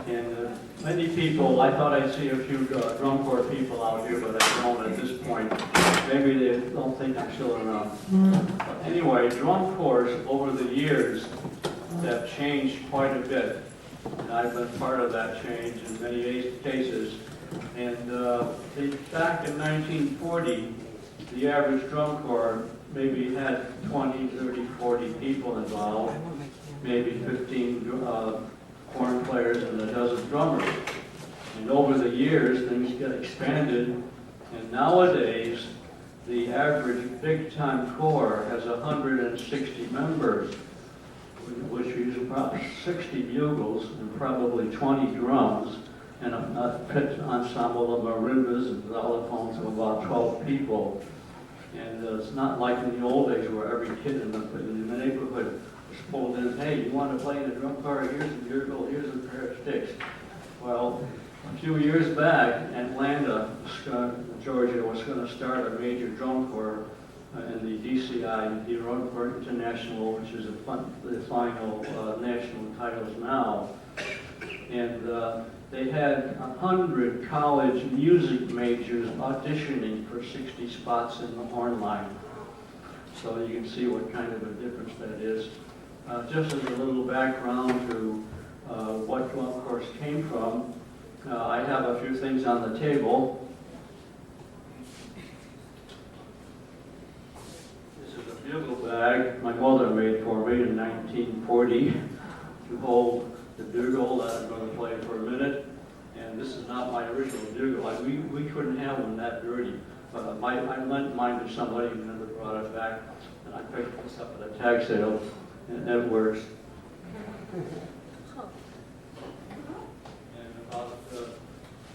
And many people, I thought I'd see a few drum corps people out here, but I don't at this point. Maybe they don't think I'm still around. But anyway, drum corps over the years have changed quite a bit. And I've been part of that change in many cases. And back in 1940, the average drum corps maybe had 20, 30, 40 people involved, maybe 15 horn players and a dozen drummers. And over the years, things get expanded, and nowadays, the average big-time corps has 160 members, which is about 60 bugles and probably 20 drums, and a pit ensemble of marimbas and xylophones of about 12 people. And it's not like in the old days where every kid in the neighborhood was pulled in, hey, you want to play in a drum corps? Here's a bugle, here's a pair of sticks. Well, a few years back, Atlanta, Georgia, was going to start a major drum corps in the DCI, the Drum Corps International, which is the final national titles now. And they had 100 college music majors auditioning for 60 spots in the horn line. So you can see what kind of a difference that is. Just as a little background to what drum corps came from, I have a few things on the table. This is a bugle bag my mother made for me in 1940 to hold the bugle that I'm going to play for a minute. And this is not my original bugle. We couldn't have them that dirty. But I lent mine to somebody and never brought it back. And I picked this up at a tag sale, and it works. And about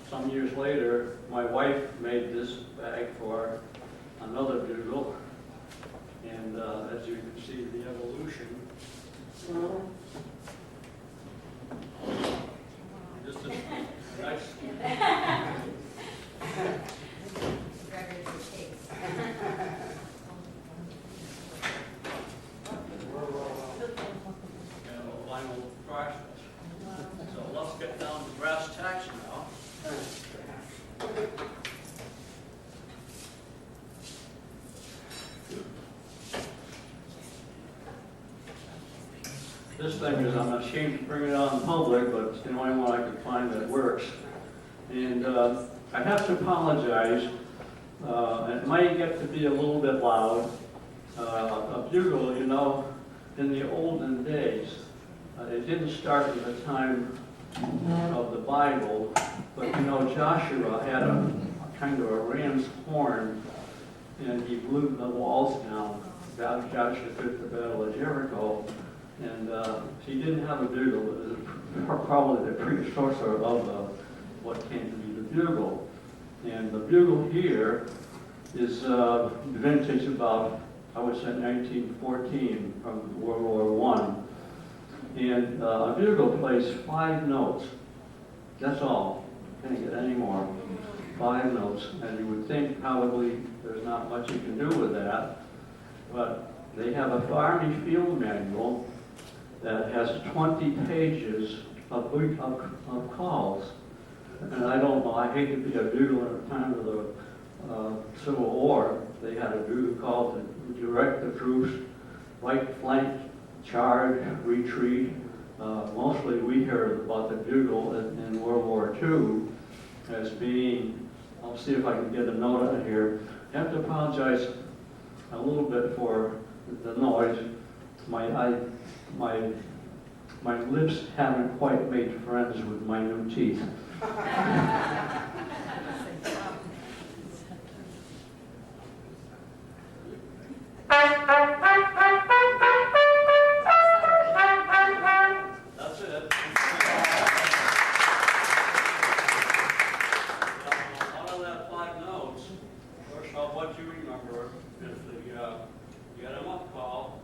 some years later, my wife made this bag for another bugle. And as you can see, the evolution. Just a nice. Vinyl crashes. So let's get down to brass tacks now. This thing is, I'm ashamed to bring it out in public, but it's the only one I could find that works. And I have to apologize. It might get to be a little bit loud. A bugle, you know, in the olden days, it didn't start at the time of the Bible, but you know, Joshua had a kind of a ram's horn, and he blew the walls down. Joshua took the Battle of Jericho, and he didn't have a bugle. It was probably the precursor of what came to be the bugle. And the bugle here is vintage about, I would say, 1914 from World War I. And a bugle plays 5 notes. That's all. Can't get any more. 5 notes. And you would think probably there's not much you can do with that. But they have a Army field manual that has 20 pages of calls. And I don't know, I hate to be a bugle at the time of the Civil War. They had a bugle call to direct the troops, right flank, charge, retreat. Mostly we heard about the bugle in World War II as being, I'll see if I can get a note out of here. I have to apologize a little bit for the noise. My lips haven't quite made friends with my new teeth. That's it. Out of that 5 notes, first off, what you remember is the get 'em up call.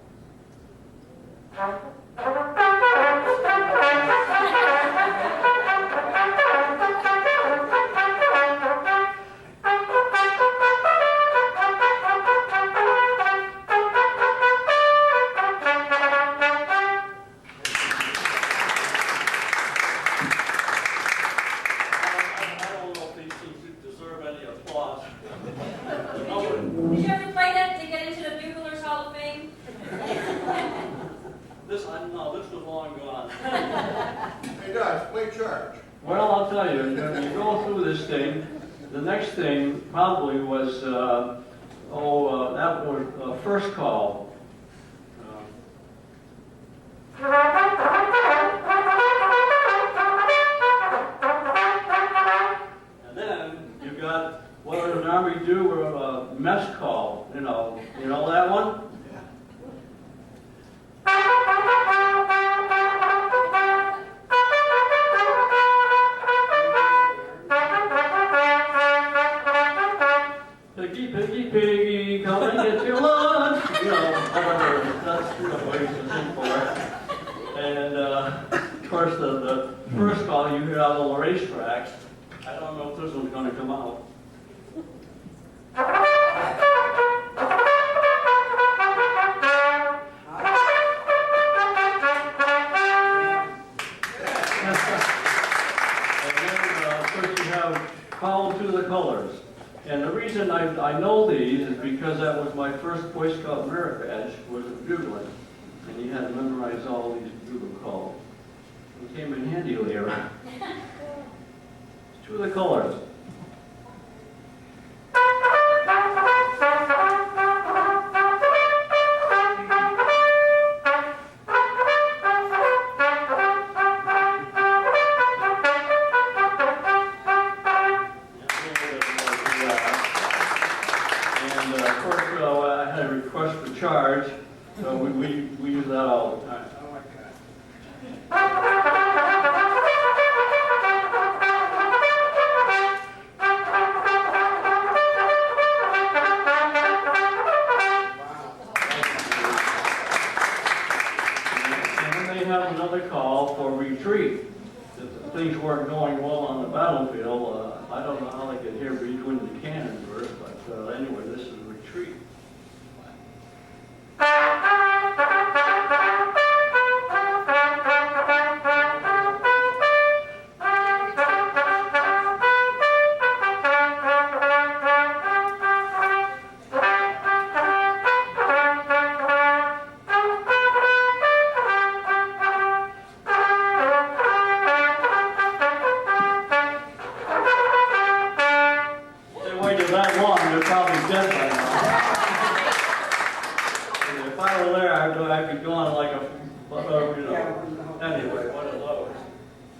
Hey, Darcy, play charge. Well, I'll tell you, when you go through this thing, the next thing probably was, that was first call. And then you got what would an army do or a mess call, you know that one? Piggy, piggy, piggy, come and get your lunch. Whatever, that's what he's looking for. And of course, the first call you hear out on the racetrack. I don't know if this one's going to come out. And then, of course, you have call to the colors. And the reason I know these is because that was my first Boy Scout merit badge, was bugling. And you had to memorize all these bugle calls. It came in handy later. To the colors. Charge, so we use that all the time. Oh my And then they have another call for retreat. If things weren't going well on the battlefield, I don't know how they could hear between the cannons burst, but anyway, this is retreat. That long, they're probably dead by now. If I were there, I'd be going like a, anyway, one of those.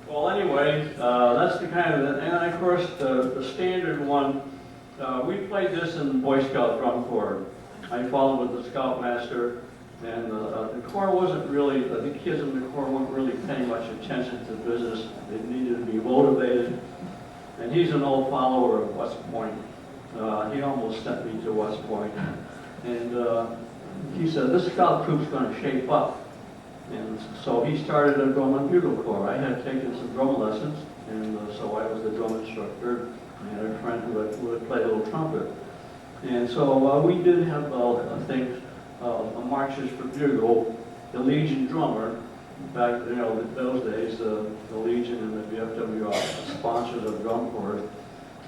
Well, anyway, that's the kind of, and of course, the standard one, we played this in Boy Scout drum corps. I followed with the Scoutmaster, and the Corps wasn't really, the kids in the Corps weren't really paying much attention to business. They needed to be motivated. And he's an old follower of West Point. He almost sent me to West Point. And he said, this scout troop's going to shape up. And so he started a drum and bugle corps. I had taken some drum lessons, and so I was the drum instructor. I had a friend who would play a little trumpet. And so we did have marches for bugle. The Legion drummer, back those days, the Legion and the VFW are sponsors of drum corps.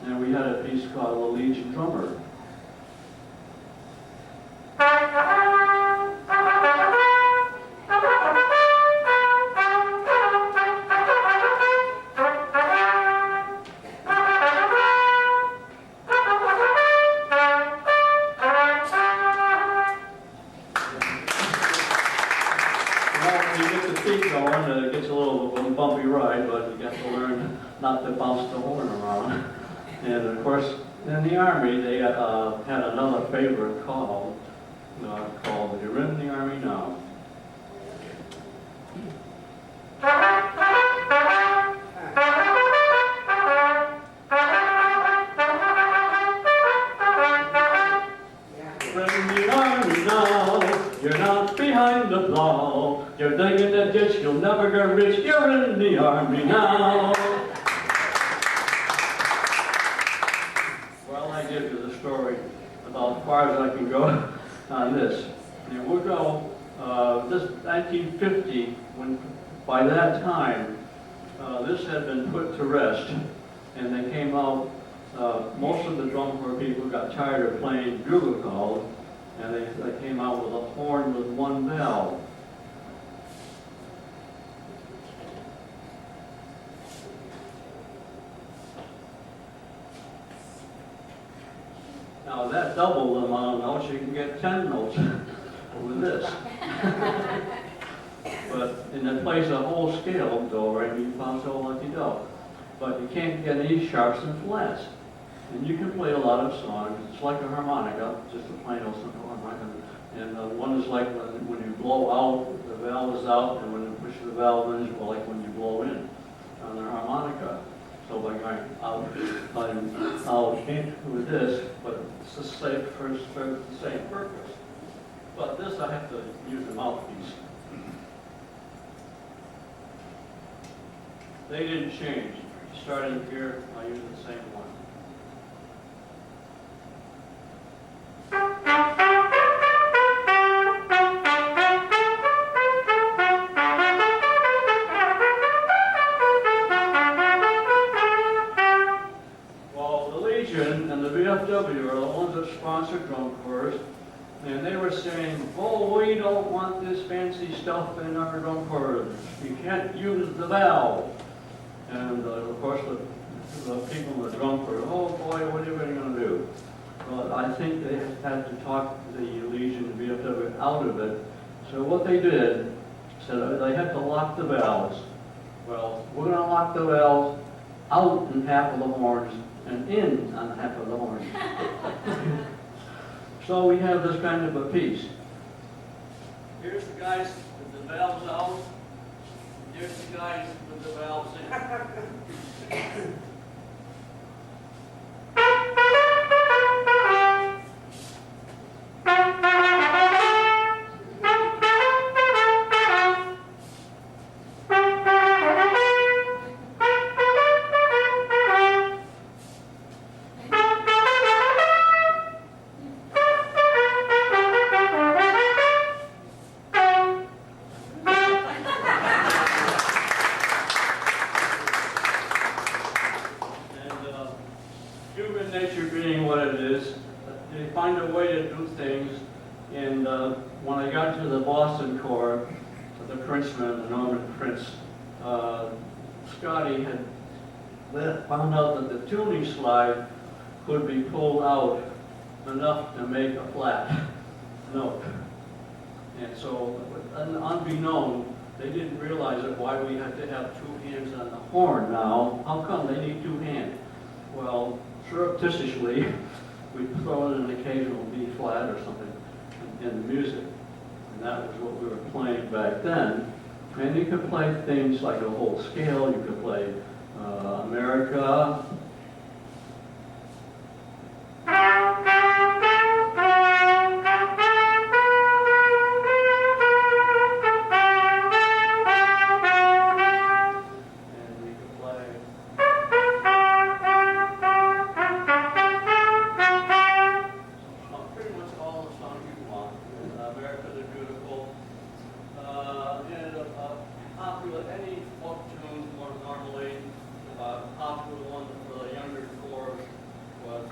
And we had a piece called the Legion drummer. It gets a little bumpy ride, but you have to learn not to bounce the horn around. And of course, in the Army, they had another favorite call called "You're in the Army Now." You're in the Army now, you're not behind the plow. You're digging a ditch, you'll never get rich. You're in the Army now. Well, I give you the story about as far as I can go on this. And we'll go, this 1950, when by that time, this had been put to rest, and they came out, most of the drum corps people got tired of playing bugle calls, and they came out with a horn with one bell. Now that double the amount of notes, you can get 10 notes with this. But in the place of whole scale, do, re, mi, fa, sol, la, ti, do. But you can't get any sharps and flats. And you can play a lot of songs. It's like a harmonica, just a plain old simple harmonica. And one is like when you blow out, the valve is out, and when you push the valve in, it's like when you blow in on the harmonica. So by going out and out in with this, but it's the same for the same purpose. But this I have to use a mouthpiece. They didn't change. Starting here, I use the same one. Well, the Legion and the VFW are the ones that sponsor drum corps, and they were saying, oh, we don't want this fancy stuff in our drum corps. You can't use the valve. And of course, the people in the drum corps, oh boy, what are you going to do? Well, I think they had to talk the Legion and VFW out of it. So what they did, said they had to lock the valves. Well, we're going to lock the valves out in half of the horns and in on half of the horns. So we have this kind of a piece. Here's the guys with the valves out. Here's the guys with the valves in. Human nature being what it is, they find a way to do things. And when I got to the Boston Corps, the Princeman, the Norman Prince, Scotty had found out that the tuning slide could be pulled out enough to make a flat note. And so, unbeknown, they didn't realize that why we had to have two hands on the horn now. How come they need two hands? Well, surreptitiously, we throw in an occasional B flat or something in the music. And that was what we were playing back then. And you could play things like a whole scale. You could play America. Any folk tunes more normally, popular one for the younger chorus was.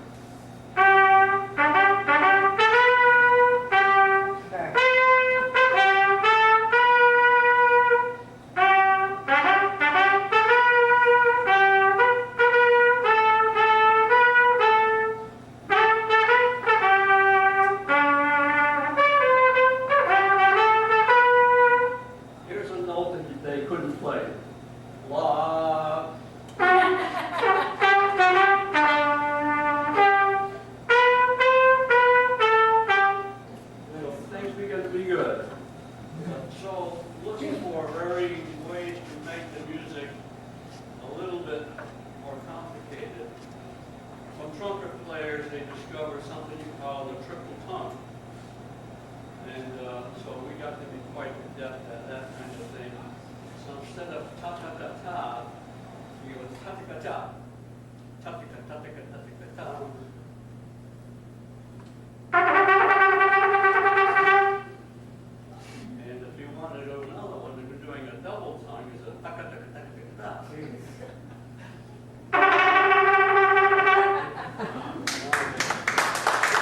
Here's a note that they couldn't play. La. Things begin to be good. So looking for very ways to make the music a little bit more complicated. Some trumpet players, they discovered something you call the triple tongue. And so we got to be quite adept at that kind of thing. So instead of ta-ta-ta-ta, you go ta-ta-ta-ta, ta-ta-ta-ta-ta-ta-ta. And if you wanted to do another one, if you're doing a double tongue, it's a ta-ta-ta-ta-ta-ta.